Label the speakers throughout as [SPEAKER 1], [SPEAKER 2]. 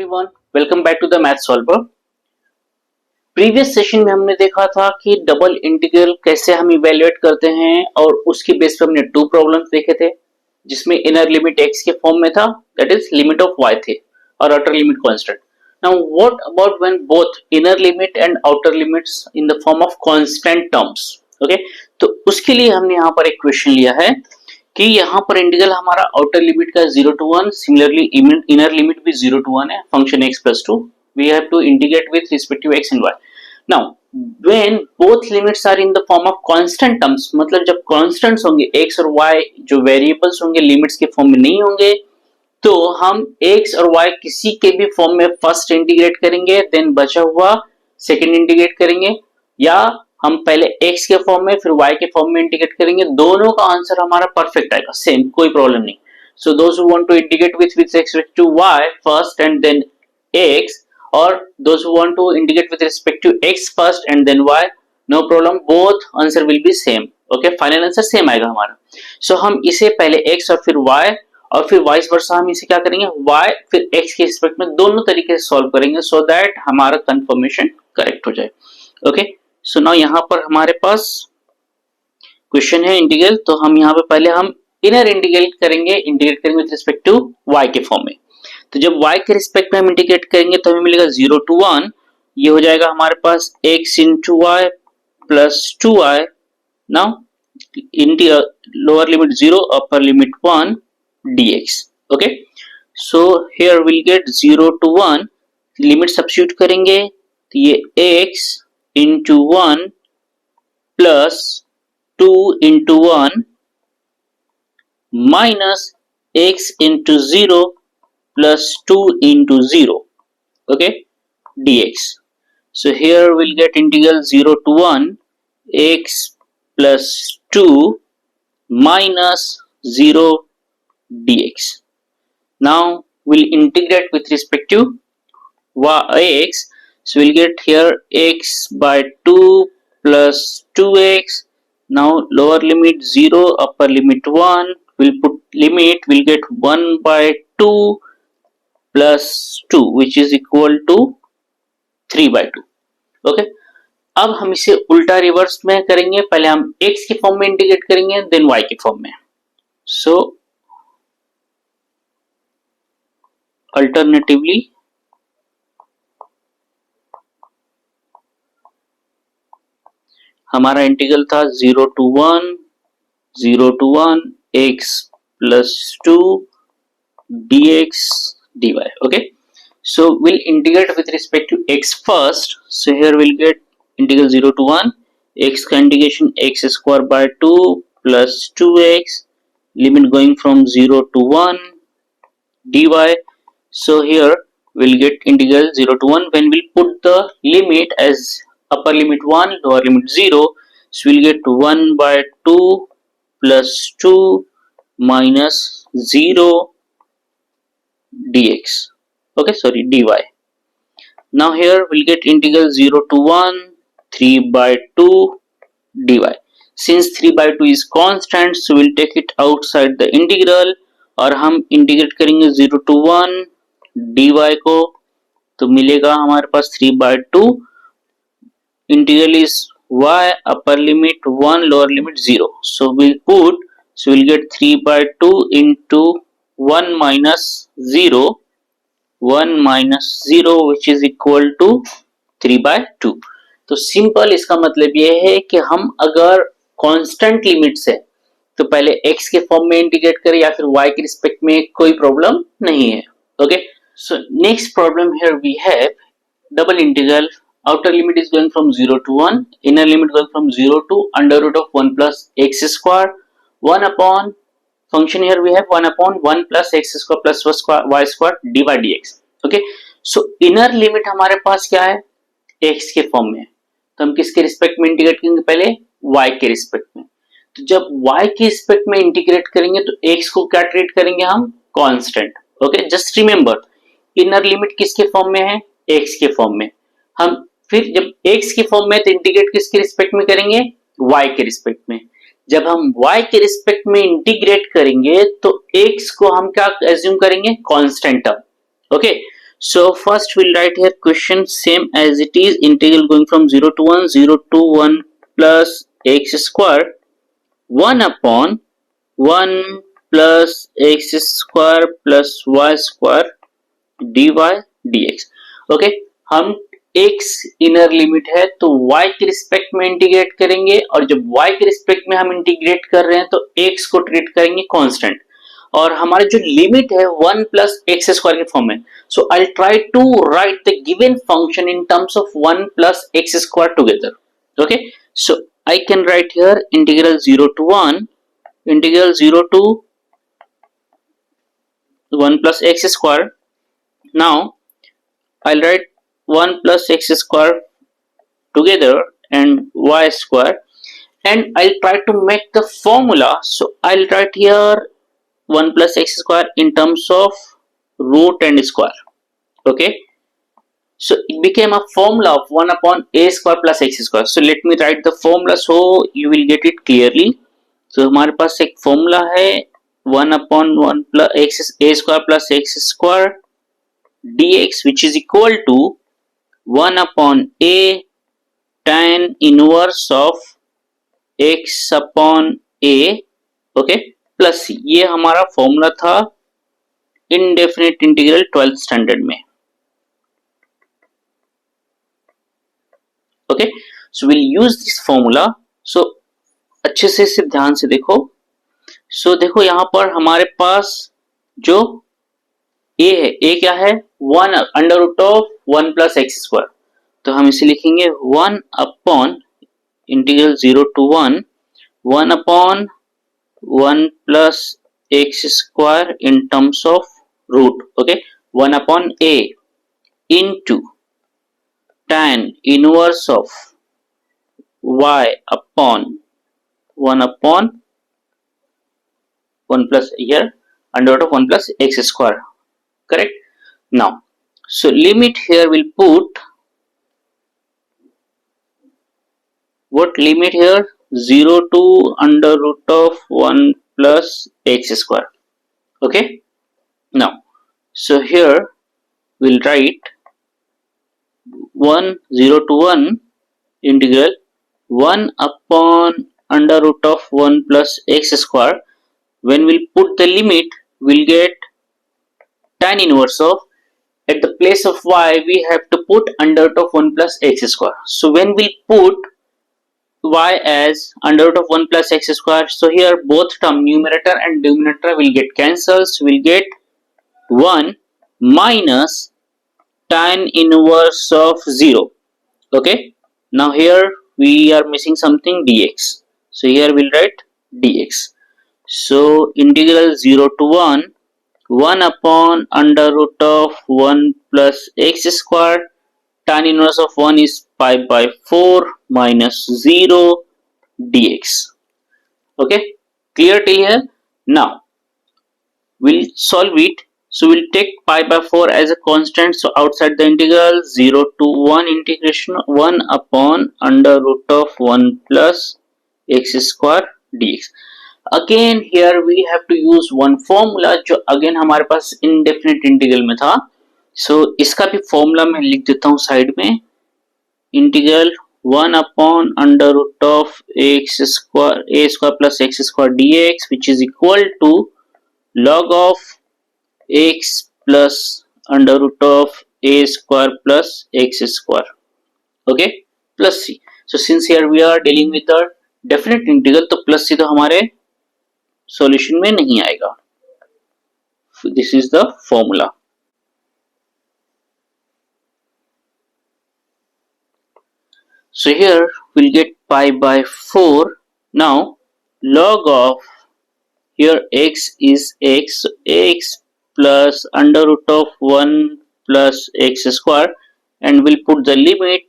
[SPEAKER 1] Everyone, welcome back to the math solver. Previous session में हमने देखा था कि डबल इंटीग्रल कैसे हम इवेल्युएट करते हैं और उसकी बेस पे हमने टू प्रॉब्लम्स देखे थे जिसमें इनर लिमिट x के फॉर्म में था, that is limit of y थे और outer limit constant. Now what about when both inner limit and outer limits in the form of constant terms. Okay, तो उसके लिए हमने यहाँ पर एक क्वेश्चन लिया है कि यहाँ पर इंटीग्रल हमारा आउटर लिमिट का 0 to 1, सिमिलरली इनर लिमिट भी 0 to 1 है, function x plus 2, we have to integrate with respect to x and y. Now when both limits are in the form of constant terms, मतलब जब constants होंगे x और y जो variables होंगे limits के form में नहीं होंगे, तो हम x और y किसी के भी फॉर्म में फर्स्ट इंटीग्रेट करेंगे, देन बचा हुआ सेकंड इंटीग्रेट करेंगे, या हम पहले x के फॉर्म में फिर y के फॉर्म में इंटीग्रेट करेंगे। दोनों का आंसर हमारा परफेक्ट आएगा, सेम, कोई प्रॉब्लम नहीं। So those who want to integrate with respect to y first and then x, और those who want to integrate with respect to x first and then y, no problem, both answer will be same. Okay, final answer same आएगा हमारा। सो हम इसे पहले x और फिर y और फिर वाइस वर्सा हम इसे क्या करेंगे, y फिर x के रिस्पेक्ट में दोनों तरीके से सॉल्व करेंगे सो दैट हमारा कंफर्मेशन करेक्ट हो जाए। ओके, सो नाउ यहाँ पर हमारे पास क्वेश्चन है इंटीग्रल, तो हम यहाँ पे पहले हम इनर इंटीग्रेट करेंगे विद रिस्पेक्ट टू y के फॉर्म में। तो जब y के रिस्पेक्ट में हम इंटीग्रेट करेंगे तो हमें मिलेगा 0 to 1, ये हो जाएगा हमारे पास x into y plus 2y, now lower limit 0 upper limit 1 dx। Okay, so here will get 0 to 1, limit substitute करेंगे तो ये x into 1 plus 2 into 1 minus x into 0 plus 2 into 0, okay, dx. So here we'll get integral 0 to 1 x plus 2 minus 0 dx. Now we'll integrate with respect to x. So we'll get here x by 2 plus 2x. Now lower limit 0, upper limit 1. We'll put limit, we'll get 1 by 2 plus 2 which is equal to 3 by 2. Okay, अब हम इसे उल्टा reverse में करेंगे, पहले हम x के form में इंटीग्रेट करेंगे देन y के फॉर्म में। So alternatively हमारा इंटीग्रल था 0 to 1 x plus 2 dx dy. Okay, so we'll integrate with respect to x first. So here we'll get integral 0 to 1 x का integration x square by 2 plus 2x, limit going from 0 to 1 dy. So here we'll get integral 0 to 1 when we'll put the limit as upper limit 1, lower limit 0. So we'll get 1 by 2 plus 2 minus 0 dx. Okay, sorry, dy. Now here we'll get integral 0 to 1 3 by 2 dy. Since 3 by 2 is constant, so we'll take it outside the integral और हम integrate करेंगे 0 to 1 dy को, तो मिलेगा हमारे पास 3 by 2, integral is y, upper limit 1, lower limit 0. So we'll get 3 by 2 into 1 minus 0 which is equal to 3 by 2. तो simple इसका मतलब ये है कि हम अगर कांस्टेंट लिमिट्स है तो पहले x के फॉर्म में इंटीग्रेट करें या फिर y के रिस्पेक्ट में, कोई प्रॉब्लम नहीं है। Okay, so next problem here we have double integral, outer limit is going from 0 to 1, inner limit going from 0 to under root of 1 plus x square, 1 upon function here we have 1 upon 1 plus x square plus y square dy dx. okay, so inner limit हमारे पास क्या है, x के form में, तो हम किसके respect में integrate करेंगे, पहले y के रिस्पेक्ट में। तो जब y के रिस्पेक्ट में इंटीग्रेट करेंगे तो x को क्या ट्रीट करेंगे हम, constant. Okay, just remember inner limit किसके फॉर्म में है, x के फॉर्म में। हम फिर जब x के फॉर्म में तो इंटीग्रेट किसके रिस्पेक्ट में करेंगे, y के रिस्पेक्ट में। जब हम y के रिस्पेक्ट में इंटीग्रेट करेंगे तो x को हम क्या एज्यूम करेंगे, constant term. Okay, So first we'll write here question same as it is, integral going from 0 to 1, 0 to 1 plus x square 1 upon 1 plus x square plus y square dy dx. Okay, हम x inner limit है तो y के respect में integrate करेंगे, और जब y के respect में हम इंटीग्रेट कर रहे हैं तो x को ट्रीट करेंगे कांस्टेंट, और हमारी जो लिमिट है 1 प्लस एक्स स्क्वायर के फॉर्म में. So I try to write the given function in terms of 1 plus x square together. Okay, so I can write here integral 0 to 1, integral 0 to 1 plus x square. Now I'll write 1 plus x square together and y square, and I'll try to make the formula. So I'll write here 1 plus x square in terms of root and square. Okay, so it became a formula of 1 upon a square plus x square. So let me write the formula so you will get it clearly. So हमारे पास एक formula है 1 upon 1 plus x a square plus x square dx, which is equal to 1 upon a tan inverse of x upon a, okay, plus c. ये हमारा formula था indefinite integral 12th standard में. Okay, so will use this formula. So अच्छे से इसे ध्यान से देखो. सो देखो यहाँ पर हमारे पास जो a है, a क्या है 1 under root of 1 plus x square, तो हम इसे लिखेंगे 1 upon integral 0 to 1 1 upon 1 plus x square in terms of root. Okay, 1 upon a into tan inverse of y upon 1 upon 1 plus here under root of 1 plus x square. Correct? Now, so limit here will put what limit here 0 to under root of 1 plus x square. Okay? Now, so here we'll write 1 0 to 1 integral 1 upon under root of 1 plus x square. When we'll put the limit, we'll get tan inverse of, at the place of y we have to put under root of 1 plus x square. So when we put y as under root of 1 plus x square, so here both term numerator and denominator will get cancelled. So we'll get 1 minus tan inverse of 0. Okay, now here we are missing something dx, so here we'll write dx. So integral 0 to 1 1 upon under root of 1 plus x square, tan inverse of 1 is pi by 4 minus 0 dx. Okay, clear till here? Now we'll solve it. So we'll take pi by 4 as a constant. So outside the integral 0 to 1 integration 1 upon under root of 1 plus x square dx. Again here we have to use one formula जो again हमारे पास indefinite integral में था. So इसका भी formula मैं लिख देता हूँ साइड में. Integral 1 upon under root of x square a square plus x square dx, which is equal to log of x plus under root of a square plus x square, okay, plus c. So since here we are dealing with the definite integral, तो plus c तो हमारे solution में नहीं आएगा. This is the formula. So here we'll get pi by 4. Now log of here x is x, so x plus under root of 1 plus x square, and we'll put the limit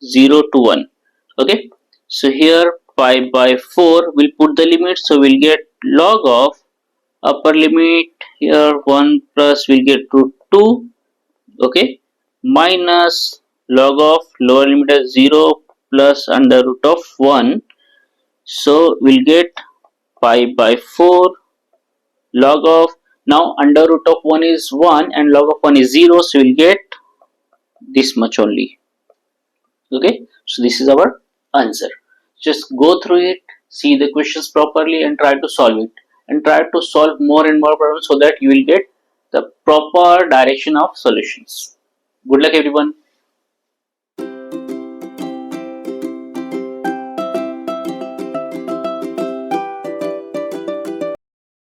[SPEAKER 1] 0 to 1. Okay, so here pi by 4 we'll put the limit, so we'll get log of upper limit here 1 plus we'll get root 2, okay, minus log of lower limit as 0 plus under root of 1, so we'll get pi by 4 log of Now under root of 1 is 1 and log of 1 is 0, so we'll get this much only. Okay, so this is our answer. Just go through it, see the questions properly and try to solve it, and try to solve more and more problems so that you will get the proper direction of solutions. Good luck everyone.